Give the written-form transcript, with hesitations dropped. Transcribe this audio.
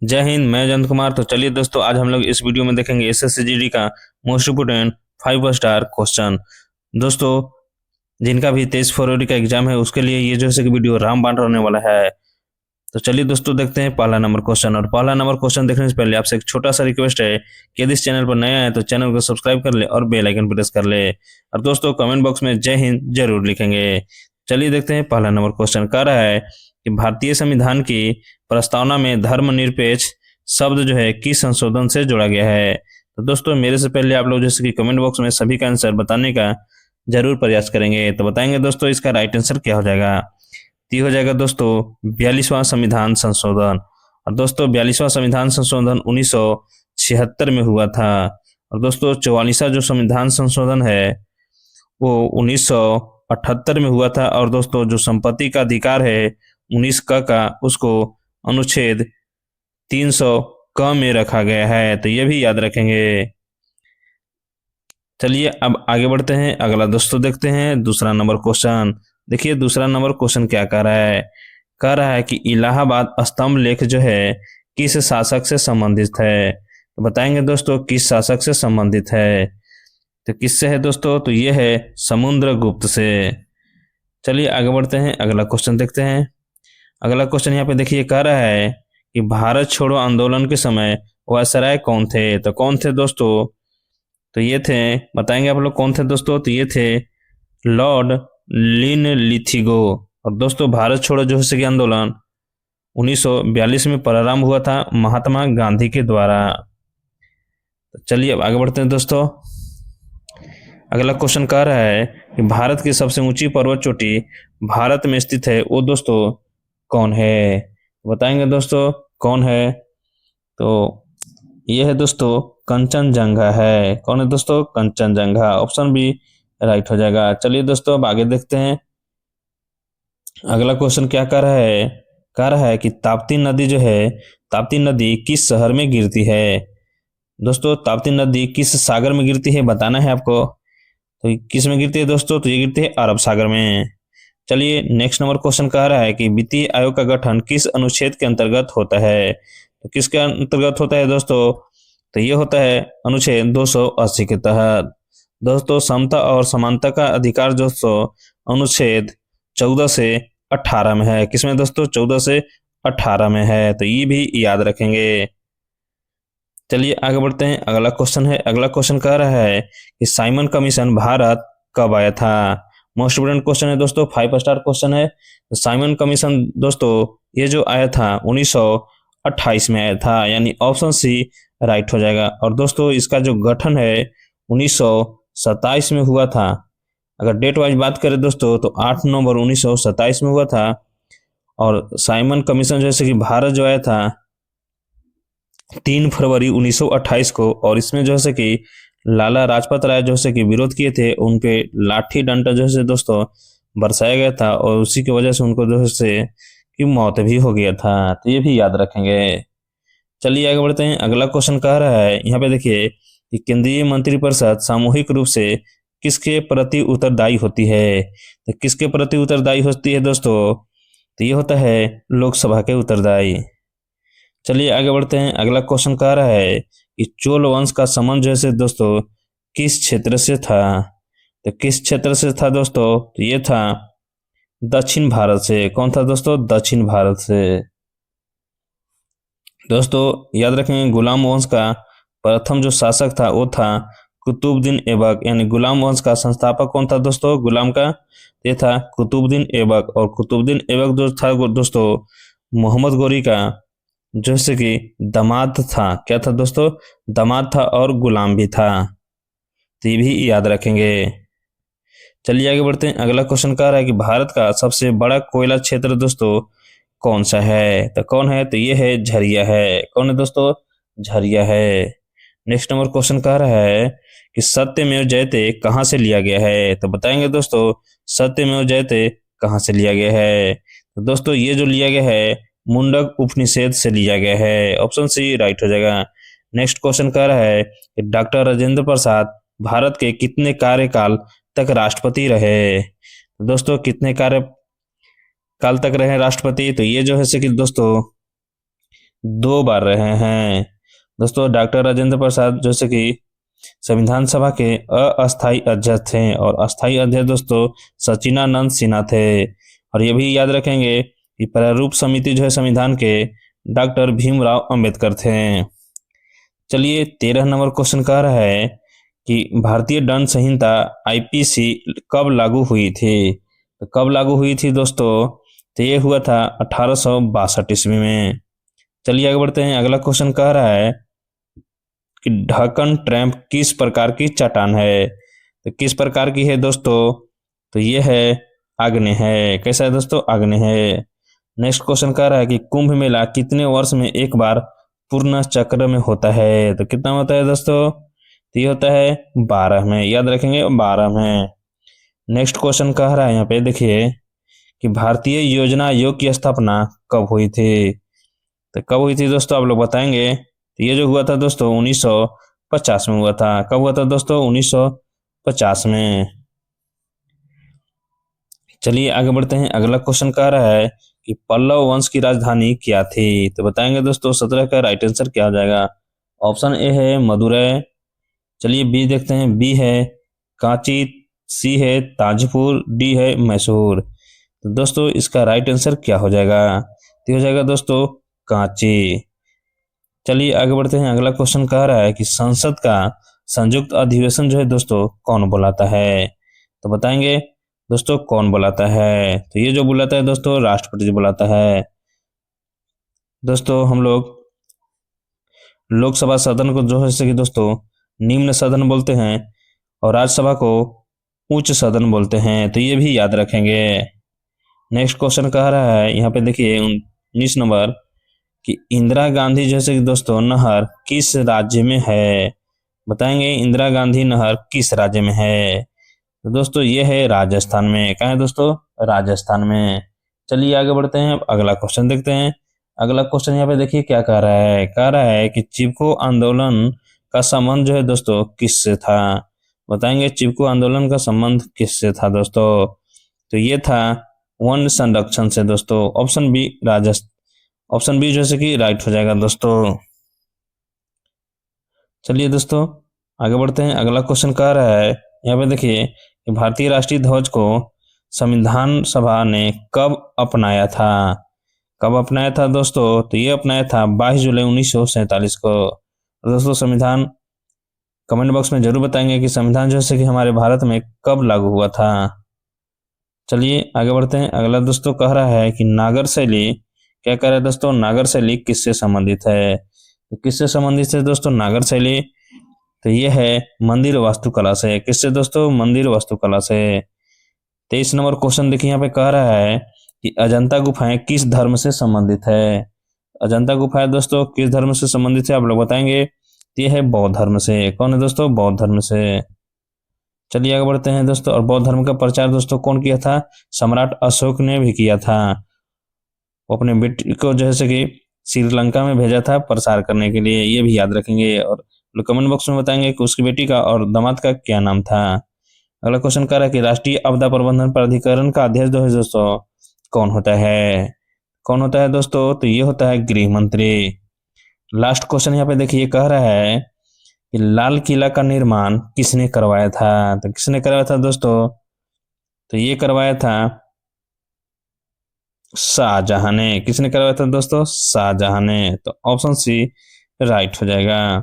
जय हिंद। मैं जयंत कुमार। तो चलिए दोस्तों, आज हम लोग इस वीडियो में देखेंगे एसएससी जीडी का मोस्ट इम्पोर्टेंट 5 स्टार क्वेश्चन। दोस्तों, जिनका भी 23 फरवरी का एग्जाम है उसके लिए ये जो है कि वीडियो रामबाण रहने वाला है। तो चलिए दोस्तों, देखते हैं पहला नंबर क्वेश्चन। और पहला नंबर क्वेश्चन देखने से पहले आपसे एक छोटा सा रिक्वेस्ट है कि यदि इस चैनल पर नया है तो चैनल को सब्सक्राइब कर ले और बेल आइकन प्रेस कर ले। और दोस्तों, कमेंट बॉक्स में जय हिंद जरूर लिखेंगे। चलिए देखते हैं पहला नंबर क्वेश्चन। कह रहा है कि भारतीय संविधान की प्रस्तावना में धर्मनिरपेक्ष शब्द जो है किस संशोधन से जोड़ा गया है। तो दोस्तों, मेरे से पहले आप लोग जैसे कि कमेंट बॉक्स में सभी का आंसर बताने का जरूर प्रयास करेंगे। तो बताएंगे दोस्तों इसका राइट आंसर क्या हो जाएगा। तो ये हो जाएगा दोस्तों 42वां संविधान संशोधन। और दोस्तों 42वां संविधान संशोधन 1976 में हुआ था। और दोस्तों 44वां जो संविधान संशोधन है वो 1978 में हुआ था। और दोस्तों जो संपत्ति का अधिकार है 19 का उसको अनुच्छेद 300 क में रखा गया है। तो ये भी याद रखेंगे। चलिए अब आगे बढ़ते हैं। अगला दोस्तों देखते हैं दूसरा नंबर क्वेश्चन। देखिए दूसरा नंबर क्वेश्चन क्या कह रहा है। कह रहा है कि इलाहाबाद स्तंभ लेख जो है किस शासक से संबंधित है। तो बताएंगे दोस्तों किस शासक से संबंधित है। तो किससे है दोस्तों, तो ये है समुद्रगुप्त से। चलिए आगे बढ़ते हैं, अगला क्वेश्चन देखते हैं। अगला क्वेश्चन यहाँ पे देखिए कह रहा है कि भारत छोड़ो आंदोलन के समय वायसराय कौन थे। तो कौन थे दोस्तों, तो ये थे, बताएंगे आप लोग कौन थे दोस्तों, तो ये थे लॉर्ड लिनलिथिगो। और दोस्तों भारत छोड़ो जो है आंदोलन 1942 में प्रारंभ हुआ था महात्मा गांधी के द्वारा। तो चलिए अब आगे बढ़ते हैं दोस्तों। अगला क्वेश्चन कह रहा है कि भारत की सबसे ऊंची पर्वत चोटी भारत में स्थित है वो दोस्तों कौन है। बताएंगे दोस्तों कौन है, तो ये है दोस्तों कंचनजंगा है। कौन है दोस्तों, कंचनजंगा। ऑप्शन बी राइट हो जाएगा। चलिए दोस्तों अब आगे देखते हैं। अगला क्वेश्चन क्या कर रहा है, कह रहा है कि ताप्ती नदी जो है, ताप्ती नदी किस शहर में गिरती है। दोस्तों ताप्ती नदी किस सागर में गिरती है बताना है आपको। तो किस में गिरती है दोस्तों, तो ये गिरती है अरब सागर में। चलिए नेक्स्ट नंबर क्वेश्चन कह रहा है कि वित्तीय आयोग का गठन किस अनुच्छेद के अंतर्गत होता है। तो किसके अंतर्गत होता है दोस्तों, तो ये होता है अनुच्छेद 280 के तहत। दोस्तों समता और समानता का अधिकार दोस्तों अनुच्छेद 14 से 18 में है। किसमें दोस्तों, 14 से 18 में है। तो ये भी याद रखेंगे। चलिए आगे बढ़ते हैं। अगला क्वेश्चन है, अगला क्वेश्चन कह रहा है कि साइमन कमीशन भारत कब आया था। मोस्ट इंपोर्टेंट क्वेश्चन है दोस्तों, 5 स्टार क्वेश्चन है। तो साइमन कमीशन दोस्तों ये जो आया था 1928 में आया था, यानी ऑप्शन सी राइट हो जाएगा। और दोस्तों इसका जो गठन है 1927 में हुआ था। अगर डेट वाइज बात करें दोस्तों तो 8 नवंबर 1927 में हुआ था। और साइमन कमीशन जैसे कि भारत जो आया था 3 फरवरी 1928 को। और इसमें जो है कि लाला लाजपत राय जो है कि विरोध किए थे, उन पे लाठी डंडा जो है दोस्तों बरसाया गया था। और उसी की वजह से उनको जो है कि मौत भी हो गया था। तो ये भी याद रखेंगे। चलिए आगे बढ़ते हैं। अगला क्वेश्चन कह रहा है यहाँ पे देखिए कि केंद्रीय मंत्रिपरिषद सामूहिक रूप से किसके प्रति उत्तरदायी होती है। तो किसके प्रति उत्तरदायी होती है दोस्तों, तो ये होता है लोकसभा के उत्तरदायी। चलिए आगे बढ़ते हैं। अगला क्वेश्चन कह रहा है कि चोल वंश का संबंध जैसे दोस्तों किस क्षेत्र से था। तो किस क्षेत्र से था दोस्तों, तो ये था दक्षिण भारत से। कौन था दोस्तों, दक्षिण भारत से। दोस्तों याद रखें गुलाम वंश का प्रथम जो शासक था वो था कुतुबुद्दीन ऐबक, यानी गुलाम वंश का संस्थापक कौन था दोस्तों, गुलाम का ये था कुतुबुद्दीन ऐबक। और कुतुबुद्दीन ऐबक जो था दोस्तों मोहम्मद गोरी का जैसे कि दामाद था। क्या था दोस्तों, दामाद था और गुलाम भी था। तो ये भी याद रखेंगे। चलिए आगे बढ़ते हैं। अगला क्वेश्चन कह रहा है कि भारत का सबसे बड़ा कोयला क्षेत्र दोस्तों कौन सा है। तो कौन है, तो ये है झरिया है। कौन है दोस्तों, झरिया है। नेक्स्ट नंबर क्वेश्चन कह रहा है कि सत्यमेव जयते कहाँ से लिया गया है। तो बताएंगे दोस्तों सत्यमेव जयते कहाँ से लिया गया है। तो दोस्तों ये जो लिया गया है मुंडक उपनिषद से लिया गया है। ऑप्शन सी राइट हो जाएगा। नेक्स्ट क्वेश्चन कह रहा है कि डॉक्टर राजेंद्र प्रसाद भारत के कितने कार्यकाल तक राष्ट्रपति रहे। दोस्तों कितने कार्यकाल तक रहे राष्ट्रपति, तो ये जो है कि दोस्तों 2 बार रहे हैं। दोस्तों डॉक्टर राजेंद्र प्रसाद जैसे कि संविधान सभा के अस्थायी अध्यक्ष थे और अस्थायी अध्यक्ष दोस्तों सचिनानंद सिन्हा थे। और ये भी याद रखेंगे कि प्रारूप समिति जो है संविधान के डॉक्टर भीमराव अंबेडकर थे। चलिए 13 नंबर क्वेश्चन कह रहा है कि भारतीय दंड संहिता आईपीसी कब लागू हुई थी। तो कब लागू हुई थी दोस्तों, तो ये हुआ था 1862 ईस्वी में। चलिए आगे बढ़ते हैं। अगला क्वेश्चन कह रहा है कि ढक्कन ट्रैम्प किस प्रकार की चट्टान है। तो किस प्रकार की है दोस्तों, तो ये है आग्नेय है। कैसा है दोस्तों, आग्नेय है। नेक्स्ट क्वेश्चन कह रहा है कि कुंभ मेला कितने वर्ष में एक बार पूर्ण चक्र में होता है। तो कितना होता है दोस्तों, तो ये होता है 12 में। याद रखेंगे 12 में। नेक्स्ट क्वेश्चन कह रहा है यहाँ पे देखिए कि भारतीय योजना आयोग की स्थापना कब हुई थी। तो कब हुई थी दोस्तों, आप लोग बताएंगे। तो ये जो हुआ था दोस्तों 1950 में हुआ था। कब हुआ था दोस्तों, 1950 में। चलिए आगे बढ़ते हैं। अगला क्वेश्चन कह रहा है कि पल्लव वंश की राजधानी क्या थी। तो बताएंगे दोस्तों 17 का राइट आंसर क्या हो जाएगा। ऑप्शन ए है मदुरै। चलिए बी देखते हैं। बी है कांची, सी है ताजपुर, डी है मैसूर। तो दोस्तों इसका राइट आंसर क्या हो जाएगा, तो हो जाएगा दोस्तों कांची। चलिए आगे बढ़ते हैं। अगला क्वेश्चन कह रहा है कि संसद का संयुक्त अधिवेशन जो है दोस्तों कौन बुलाता है। तो बताएंगे दोस्तों कौन बुलाता है। तो ये जो बुलाता है दोस्तों राष्ट्रपति जी बुलाता है। दोस्तों हम लोग लोकसभा सदन को जो है जैसे कि दोस्तों निम्न सदन बोलते हैं और राज्यसभा को उच्च सदन बोलते हैं। तो ये भी याद रखेंगे। नेक्स्ट क्वेश्चन कह रहा है यहाँ पे देखिए 19 नंबर कि इंदिरा गांधी जैसे कि दोस्तों नहर किस राज्य में है। बताएंगे इंदिरा गांधी नहर किस राज्य में है। तो दोस्तों ये है राजस्थान में। कहाँ है दोस्तों, राजस्थान में। चलिए आगे बढ़ते हैं। अगला क्वेश्चन देखते हैं। अगला क्वेश्चन यहाँ पे देखिए क्या कह रहा है। कह रहा है कि चिपको आंदोलन का संबंध जो है दोस्तों किससे था। बताएंगे चिपको आंदोलन का संबंध किससे था दोस्तों, तो ये था वन संरक्षण से दोस्तों। ऑप्शन बी ऑप्शन बी जैसे कि राइट हो जाएगा दोस्तों। चलिए दोस्तों आगे बढ़ते हैं। अगला क्वेश्चन कह रहा है यहाँ पे देखिए कि भारतीय राष्ट्रीय ध्वज को संविधान सभा ने कब अपनाया था। कब अपनाया था दोस्तों, तो ये अपनाया था 22 जुलाई 1947 को। दोस्तों संविधान कमेंट बॉक्स में जरूर बताएंगे कि संविधान जैसे कि हमारे भारत में कब लागू हुआ था। चलिए आगे बढ़ते हैं। अगला दोस्तों कह रहा है कि नागर शैली, क्या कह रहा है दोस्तों, नागर शैली किससे संबंधित है। तो किससे संबंधित है दोस्तों नागर शैली, तो ये है मंदिर वास्तुकला से। किससे दोस्तों, मंदिर वास्तुकला से। 23 नंबर क्वेश्चन देखिए यहाँ पे कह रहा है कि अजंता गुफाएं किस धर्म से संबंधित है। अजंता गुफाएं दोस्तों किस धर्म से संबंधित है, आप लोग बताएंगे। ये है बौद्ध धर्म से। कौन है दोस्तों, बौद्ध धर्म से। चलिए आगे बढ़ते हैं दोस्तों। और बौद्ध धर्म का प्रचार दोस्तों कौन किया था, सम्राट अशोक ने भी किया था। वो अपने बेटी को जैसे कि श्रीलंका में भेजा था प्रसार करने के लिए, ये भी याद रखेंगे। और कमेंट बॉक्स में बताएंगे कि उसकी बेटी का और दामाद का क्या नाम था। अगला क्वेश्चन कह रहा है कि राष्ट्रीय आपदा प्रबंधन प्राधिकरण का अध्यक्ष जो है दोस्तों कौन होता है। कौन होता है दोस्तों, तो ये होता है गृह मंत्री। लास्ट क्वेश्चन यहाँ पे देखिए कह रहा है कि लाल किला का निर्माण किसने करवाया था। तो किसने करवाया था दोस्तों, तो ये करवाया था शाहजहां ने। किसने करवाया था दोस्तों, शाहजहां ने। तो ऑप्शन सी राइट हो जाएगा।